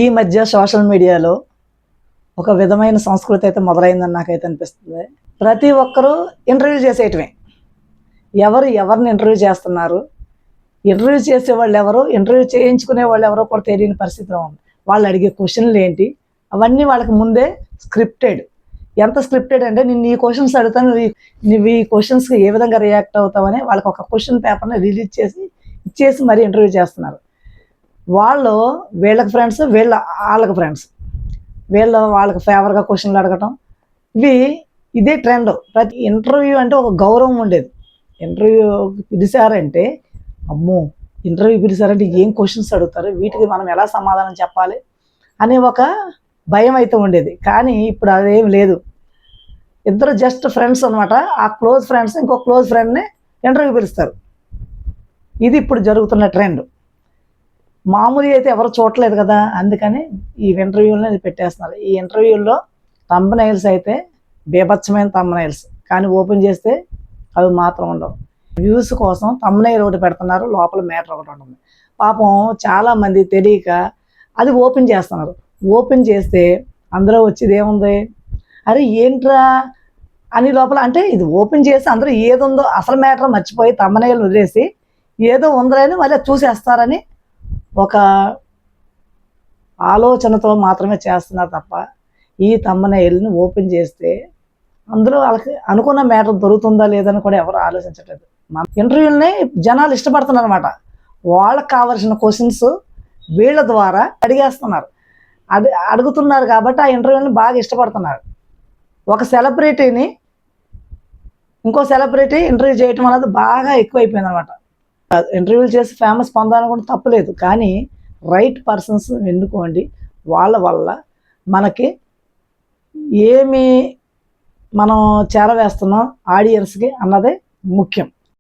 ఈ మధ్య సోషల్ మీడియాలో ఒక విధమైన సంస్కృతి అయితే మొదలైందని నాకైతే అనిపిస్తుంది. ప్రతి ఒక్కరూ ఇంటర్వ్యూ చేసేయటమే. ఎవరిని ఇంటర్వ్యూ చేస్తున్నారు, ఇంటర్వ్యూ చేసేవాళ్ళు ఎవరు, ఇంటర్వ్యూ చేయించుకునే వాళ్ళు ఎవరో కూడా తెలియని పరిస్థితిలో ఉంది. వాళ్ళు అడిగే క్వశ్చన్లు ఏంటి, అవన్నీ వాళ్ళకి ముందే స్క్రిప్టెడ్. ఎంత స్క్రిప్టెడ్ అంటే నేను ఈ క్వశ్చన్స్ అడుగుతాను, నువ్వు ఈ క్వశ్చన్స్కి ఏ విధంగా రియాక్ట్ అవుతావని వాళ్ళకి ఒక క్వశ్చన్ పేపర్ని రిలీజ్ చేసి ఇచ్చేసి మరీ ఇంటర్వ్యూ చేస్తున్నారు. వాళ్ళు వీళ్ళకి ఫ్రెండ్స్, వాళ్ళకి ఫ్రెండ్స్, వాళ్ళకి ఫేవర్గా క్వశ్చన్లు అడగటం, ఇదే ట్రెండ్. ప్రతి ఇంటర్వ్యూ అంటే ఒక గౌరవం ఉండేది. ఇంటర్వ్యూ పిలిచారంటే అమ్మో, ఇంటర్వ్యూ పిలిచారంటే ఏం క్వశ్చన్స్ అడుగుతారు, వీటికి మనం ఎలా సమాధానం చెప్పాలి అనే ఒక భయం అయితే ఉండేది. కానీ ఇప్పుడు అదేం లేదు. ఇద్దరు జస్ట్ ఫ్రెండ్స్ అనమాట. ఆ క్లోజ్ ఫ్రెండ్స్ ఇంకో క్లోజ్ ఫ్రెండ్ని ఇంటర్వ్యూ పిలుస్తారు. ఇది ఇప్పుడు జరుగుతున్న ట్రెండ్. మామూలుగా అయితే ఎవరు చూడలేదు కదా, అందుకని ఈ ఇంటర్వ్యూలని ఇది పెట్టేస్తున్నారు. ఈ ఇంటర్వ్యూల్లో థంబ్నెయిల్స్ అయితే బీభత్సమైన థంబ్నెయిల్స్, కానీ ఓపెన్ చేస్తే అవి మాత్రం ఉండవు. వ్యూస్ కోసం థంబ్నెయిల్ ఒకటి పెడుతున్నారు, లోపల మ్యాటర్ ఒకటి ఉంటుంది. పాపం చాలామంది తెలియక అది ఓపెన్ చేస్తున్నారు. ఓపెన్ చేస్తే అందులో వచ్చేది ఏముంది, అరే ఏంట్రా అని లోపల, అంటే ఇది ఓపెన్ చేసి అందరూ ఏదుందో అసలు మ్యాటర్ మర్చిపోయి థంబ్నెయిల్ వదిలేసి ఏదో ఉందని మళ్ళీ చూసేస్తారని ఒక ఆలోచనతో మాత్రమే చేస్తున్నారు తప్ప, ఈ థంబ్నెయిల్ని ఓపెన్ చేస్తే అందులో వాళ్ళకి అనుకున్న మ్యాటర్ దొరుకుతుందా లేదని కూడా ఎవరు ఆలోచించట్లేదు. మన ఇంటర్వ్యూలని జనాలు ఇష్టపడుతున్నారు అనమాట. వాళ్ళకి కావాల్సిన క్వశ్చన్స్ వీళ్ళ ద్వారా అడిగేస్తున్నారు. అడుగుతున్నారు కాబట్టి ఆ ఇంటర్వ్యూని బాగా ఇష్టపడుతున్నారు. ఒక సెలబ్రిటీని ఇంకో సెలబ్రిటీ ఇంటర్వ్యూ చేయటం అనేది బాగా ఎక్కువైపోయింది అనమాట. ఇంటర్వ్యూలు చేసి ఫేమస్ పొందాలనుకుంటే తప్పులేదు, కానీ రైట్ పర్సన్స్ ఎన్నుకోండి. వాళ్ళ వల్ల మనకి ఏమి మనం చేరవేస్తున్నాం ఆడియన్స్కి అన్నదే ముఖ్యం.